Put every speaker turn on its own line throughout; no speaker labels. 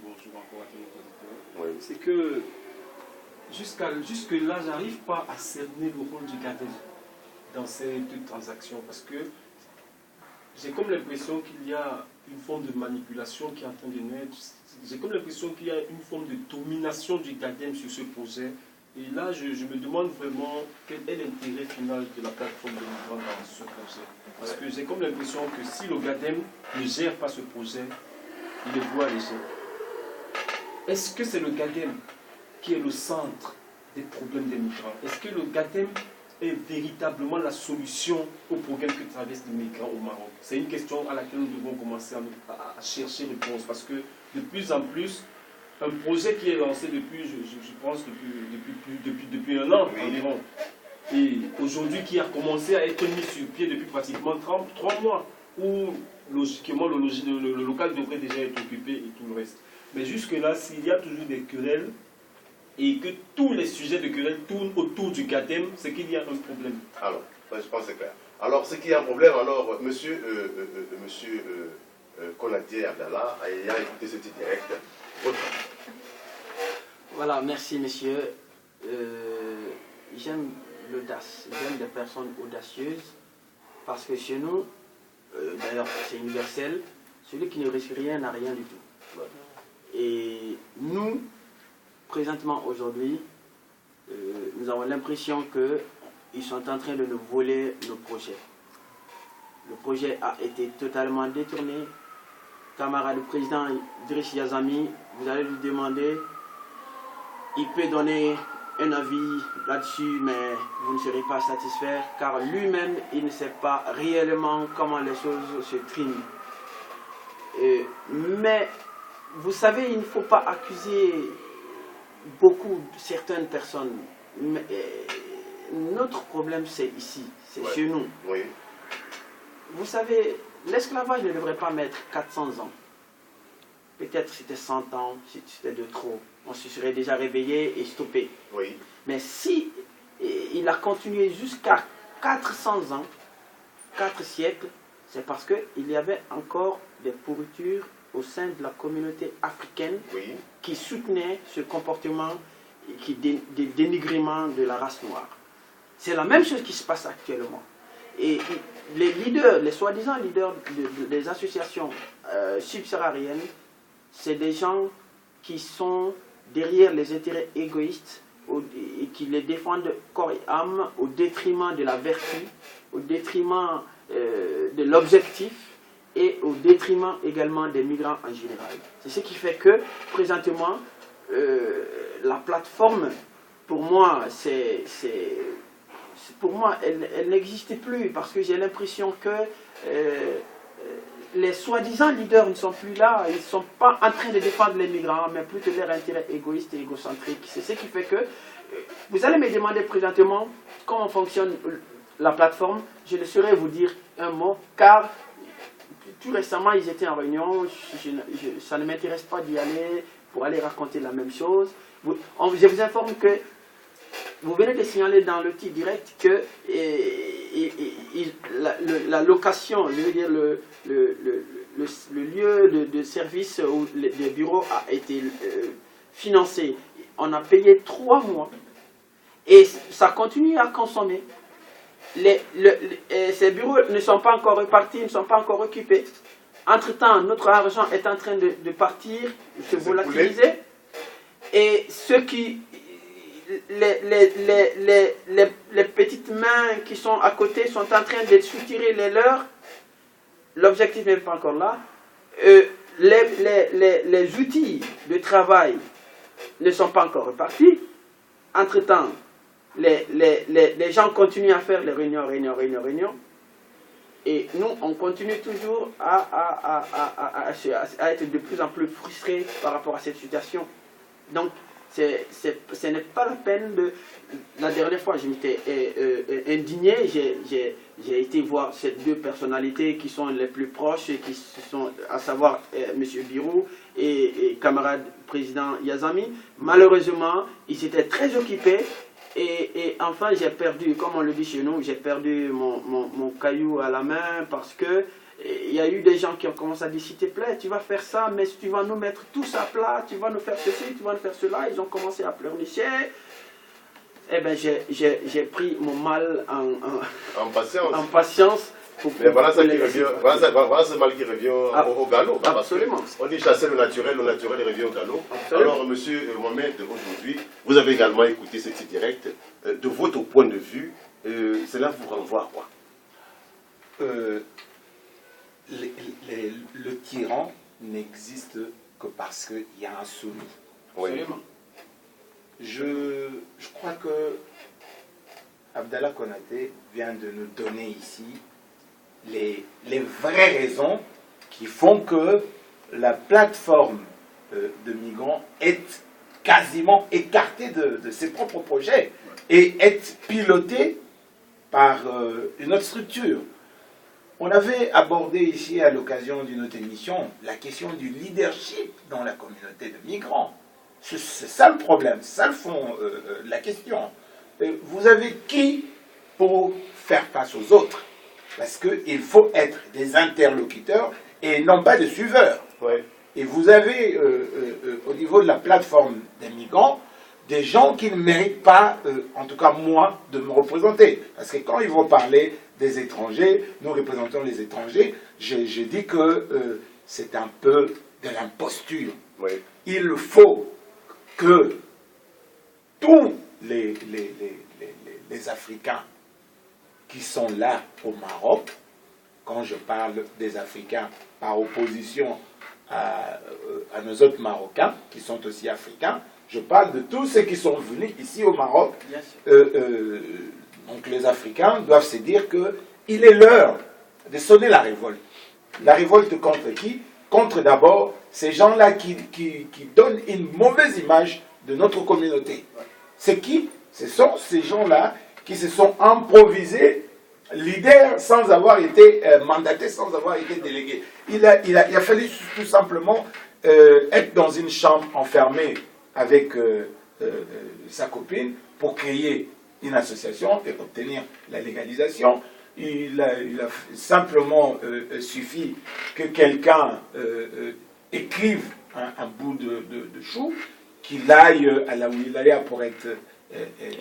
Bonjour encore à tous nos auditeurs.
Oui.
C'est que jusque-là, j'arrive pas à cerner le rôle du GADEM dans cette transaction parce que j'ai comme l'impression qu'il y a une forme de manipulation qui est en train de naître. J'ai comme l'impression qu'il y a une forme de domination du GADEM sur ce projet. Et là, je me demande vraiment quel est l'intérêt final de la plateforme de migrants dans ce projet. Parce que j'ai comme l'impression que si le GADEM ne gère pas ce projet, il est voué à l'échec. Est-ce que c'est le GADEM qui est le centre des problèmes des migrants? Est-ce que le GADEM est véritablement la solution aux problèmes que traversent les migrants au Maroc? C'est une question à laquelle nous devons commencer à chercher réponse. Parce que de plus en plus, un projet qui est lancé depuis, je pense, depuis un an environ, et aujourd'hui qui a commencé à être mis sur pied depuis pratiquement 3 mois, où logiquement le local devrait déjà être occupé et tout le reste. Mais jusque-là, s'il y a toujours des querelles et que tous les sujets de querelles tournent autour du GADEM, c'est qu'il y a un problème.
Alors, je pense que c'est clair. Alors, ce qui est un problème, alors, monsieur Konatié Abdallah, ayant écouté ce petit direct, votre...
Voilà, merci monsieur. J'aime l'audace, j'aime les personnes audacieuses, parce que chez nous, d'ailleurs c'est universel, celui qui ne risque rien n'a rien du tout. Et nous, présentement aujourd'hui, nous avons l'impression qu'ils sont en train de nous voler nos projets. Le projet a été totalement détourné. Camarade président Idriss Yazami, vous allez lui demander, il peut donner un avis là-dessus, mais vous ne serez pas satisfait, car lui-même, il ne sait pas réellement comment les choses se triment. Mais vous savez, il ne faut pas accuser certaines personnes. Mais, notre problème, c'est ici, c'est chez nous.
Oui.
Vous savez, l'esclavage ne devrait pas mettre 400 ans. Peut-être c'était 100 ans, c'était de trop. On se serait déjà réveillé et stoppé.
Oui.
Mais si il a continué jusqu'à 400 ans, 4 siècles, c'est parce qu'il y avait encore des pourritures au sein de la communauté africaine qui soutenaient ce comportement de dénigrement de la race noire. C'est la même chose qui se passe actuellement. Et les leaders, les soi-disant leaders des associations subsahariennes, c'est des gens qui sont derrière les intérêts égoïstes et qui les défendent corps et âme au détriment de la vertu, au détriment de l'objectif et au détriment également des migrants en général. C'est ce qui fait que, présentement, la plateforme, pour moi, elle n'existe plus parce que j'ai l'impression que les soi-disant leaders ne sont plus là, ils ne sont pas en train de défendre les migrants, mais plutôt leur intérêt égoïste et égocentrique. C'est ce qui fait que, vous allez me demander présentement comment fonctionne la plateforme, je ne saurais vous dire un mot, car tout récemment ils étaient en réunion, ça ne m'intéresse pas d'y aller pour aller raconter la même chose. Je vous informe que vous venez de signaler dans le petit direct que la location, je veux dire le lieu de service où les bureaux a été financé. On a payé 3 mois et ça continue à consommer. Ces bureaux ne sont pas encore repartis, ne sont pas encore occupés. Entre-temps, notre argent est en train de partir, de se volatiliser. Et ceux qui... Les petites mains qui sont à côté sont en train de soutirer les leurs. L'objectif n'est pas encore là. Les outils de travail ne sont pas encore repartis. Entre-temps, les gens continuent à faire les réunions. Et nous, on continue toujours à être de plus en plus frustrés par rapport à cette situation. Donc, ce n'est pas la peine de... La dernière fois, je m'étais indigné, j'ai été voir ces 2 personnalités qui sont les plus proches, et qui sont, à savoir M. Birou et camarade président Yazami. Malheureusement, ils étaient très occupés et enfin j'ai perdu, comme on le dit chez nous, j'ai perdu mon caillou à la main parce que il y a eu des gens qui ont commencé à dire, s'il te plaît, tu vas faire ça, mais tu vas nous mettre tous à plat, tu vas nous faire ceci, tu vas nous faire cela. Ils ont commencé à pleurnicher. Eh bien, j'ai pris mon mal
En patience.
en patience.
Mais voilà, ça qui revient, voilà ce mal qui revient au galop.
Absolument.
On dit chasser le naturel revient au galop.
Absolument.
Alors, monsieur Mohamed, aujourd'hui, vous avez également écouté ce petit direct. De votre point de vue, cela vous renvoie à quoi?
Le tyran n'existe que parce qu'il y a un soumis.
Absolument.
Je crois que Abdallah Konaté vient de nous donner ici les vraies raisons qui font que la plateforme de migrants est quasiment écartée de ses propres projets et est pilotée par une autre structure. On avait abordé ici, à l'occasion d'une autre émission, la question du leadership dans la communauté de migrants. C'est ça le problème, c'est ça le fond, la question. Vous avez qui pour faire face aux autres? Parce qu'il faut être des interlocuteurs et non pas des suiveurs.
Ouais.
Et vous avez, au niveau de la plateforme des migrants, des gens qui ne méritent pas, en tout cas moi, de me représenter. Parce que quand ils vont parler des étrangers, nous représentons les étrangers, je dis que c'est un peu de l'imposture.
Ouais.
Il faut que tous les Africains qui sont là au Maroc, quand je parle des Africains par opposition à nos autres Marocains, qui sont aussi africains, je parle de tous ceux qui sont venus ici au Maroc. Donc les Africains doivent se dire qu'il est l'heure de sonner la révolte. La révolte contre qui? Contre d'abord ces gens-là qui donnent une mauvaise image de notre communauté. C'est qui? Ce sont ces gens-là qui se sont improvisés leaders sans avoir été mandatés, sans avoir été délégués. Il a fallu tout simplement être dans une chambre enfermée avec sa copine pour créer une association et obtenir la légalisation. Il a simplement suffi que quelqu'un écrive un bout de chou, qu'il aille à là où il allait pour être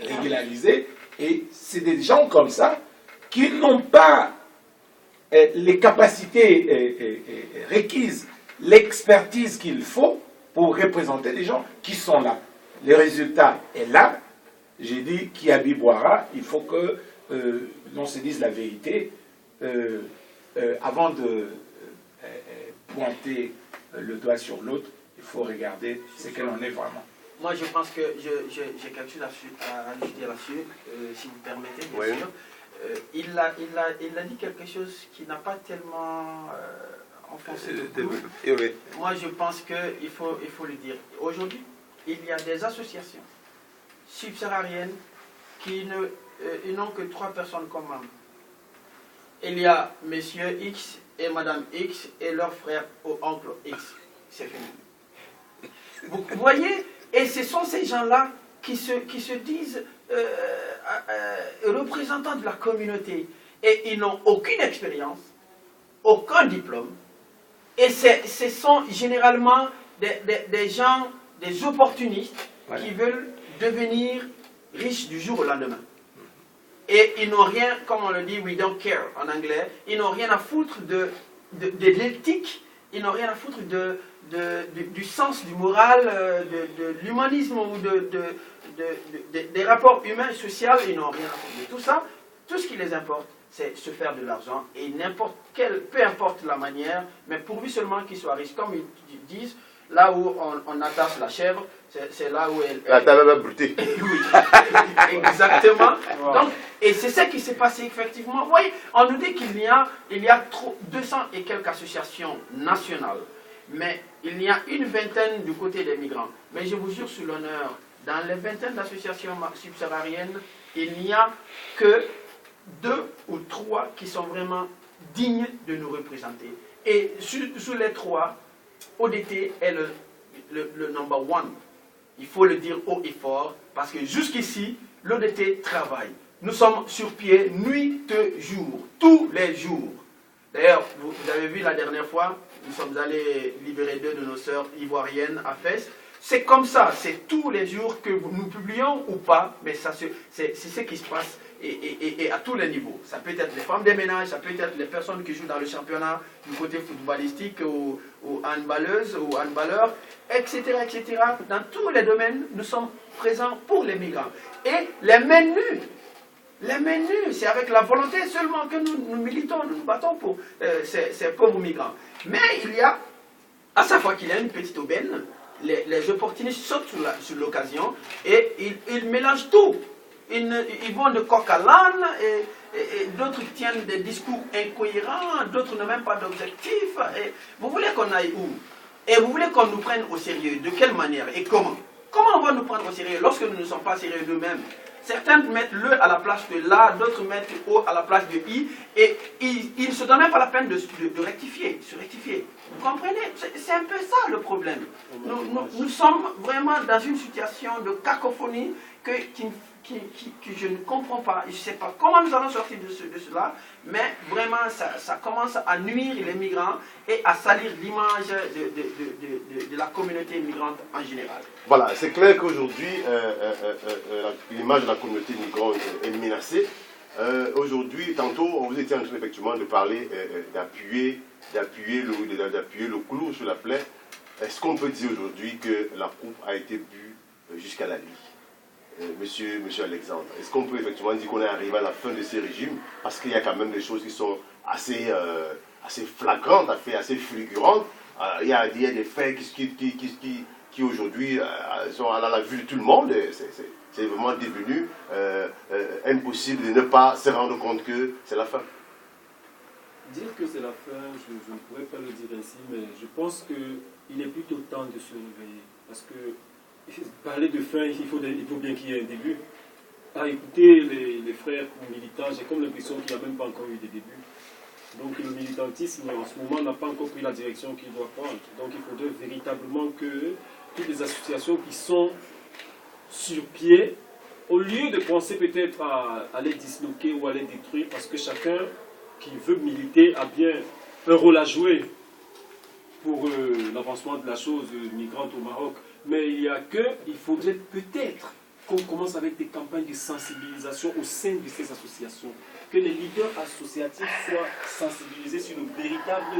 régularisé. Et c'est des gens comme ça qui n'ont pas les capacités requises, l'expertise qu'il faut pour représenter les gens qui sont là. Le résultat est là. J'ai dit Kiabi Boira, il faut que l'on se dise la vérité avant de pointer le doigt sur l'autre. Il faut regarder ce qu'elle en est vraiment.
Moi, je pense que j'ai quelque chose à ajouter là-dessus, si vous permettez, bien
Oui.
sûr. Il a dit quelque chose qui n'a pas tellement enfoncé le clou.
Oui.
Moi, je pense qu'il faut le dire. Aujourd'hui, il y a des associations subsahariennes qui n'ont que 3 personnes comme membres. Il y a Monsieur X et Madame X et leur frère ou oncle X. C'est fini. Vous voyez? Et ce sont ces gens-là qui se disent représentants de la communauté. Et ils n'ont aucune expérience, aucun diplôme. Et ce sont généralement des gens, des opportunistes, voilà, qui veulent devenir riches du jour au lendemain. Et ils n'ont rien, comme on le dit, we don't care en anglais, ils n'ont rien à foutre de l'éthique, ils n'ont rien à foutre du sens, du moral, de l'humanisme ou des rapports humains et sociaux, ils n'ont rien à foutre de tout ça. Tout ce qui les importe, c'est se faire de l'argent, et peu importe la manière, mais pourvu seulement qu'ils soient riches. Comme ils disent, là où on attache la chèvre, c'est là où elle...
La table va brouter.
Oui, exactement. Donc, et c'est ça qui s'est passé effectivement. Vous voyez, on nous dit qu'il y a 200 et quelques associations nationales, mais il y a une vingtaine du côté des migrants. Mais je vous jure sur l'honneur, dans les vingtaines d'associations subsahariennes, il n'y a que 2 ou 3 qui sont vraiment dignes de nous représenter. Et sur les 3, ODT est le number 1. Il faut le dire haut et fort, parce que jusqu'ici, l'ODT travaille. Nous sommes sur pied nuit et jour, tous les jours. D'ailleurs, vous avez vu la dernière fois, nous sommes allés libérer 2 de nos sœurs ivoiriennes à Fès. C'est comme ça, c'est tous les jours que nous publions ou pas, mais c'est ce qui se passe et à tous les niveaux. Ça peut être les femmes des ménages, ça peut être les personnes qui jouent dans le championnat du côté footballistique ou handballeuses ou handballeurs, etc., etc. Dans tous les domaines, nous sommes présents pour les migrants. Et les mains nues, c'est avec la volonté seulement que nous militons, nous nous battons pour ces pauvres migrants. Mais il y a, à chaque fois qu'il y a une petite aubaine, les opportunistes sautent sur l'occasion et ils mélangent tout. Ils vont de coq à l'âne et d'autres tiennent des discours incohérents, d'autres n'ont même pas d'objectif. Vous voulez qu'on aille où? Et vous voulez qu'on nous prenne au sérieux? De quelle manière et comment? Comment on va nous prendre au sérieux lorsque nous ne sommes pas sérieux nous-mêmes? Certains mettent le à la place de la, d'autres mettent o à la place de i, et ils ne se donnent même pas la peine de rectifier, se rectifier. Vous comprenez? C'est un peu ça le problème. Nous sommes vraiment dans une situation de cacophonie que je ne comprends pas. Je ne sais pas comment nous allons sortir de cela, mais vraiment ça commence à nuire les migrants et à salir l'image de la communauté migrante en général.
Voilà, c'est clair qu'aujourd'hui, l'image de la communauté migrante est menacée. Aujourd'hui, tantôt, on vous était en train effectivement de parler, d'appuyer le clou sur la plaie. Est-ce qu'on peut dire aujourd'hui que la coupe a été bue jusqu'à la lie? Monsieur Alexandre, est-ce qu'on peut effectivement dire qu'on est arrivé à la fin de ces régimes? Parce qu'il y a quand même des choses qui sont assez flagrantes, assez fulgurantes. Il y a des faits qui aujourd'hui sont à la vue de tout le monde. C'est vraiment devenu impossible de ne pas se rendre compte que c'est la fin.
Dire que c'est la fin, je ne pourrais pas le dire ainsi, mais je pense qu'il est plutôt temps de se réveiller. Parce que parler de fin, il faut bien qu'il y ait un début. À écouter les frères militants, j'ai comme l'impression qu'il n'y a même pas encore eu de début. Donc le militantisme en ce moment n'a pas encore pris la direction qu'il doit prendre. Donc il faudrait véritablement que toutes les associations qui sont sur pied, au lieu de penser peut-être à les disloquer ou à les détruire, parce que chacun qui veut militer a bien un rôle à jouer pour l'avancement de la chose migrante au Maroc. Mais il faudrait peut-être qu'on commence avec des campagnes de sensibilisation au sein de ces associations, que les leaders associatifs soient sensibilisés sur le véritable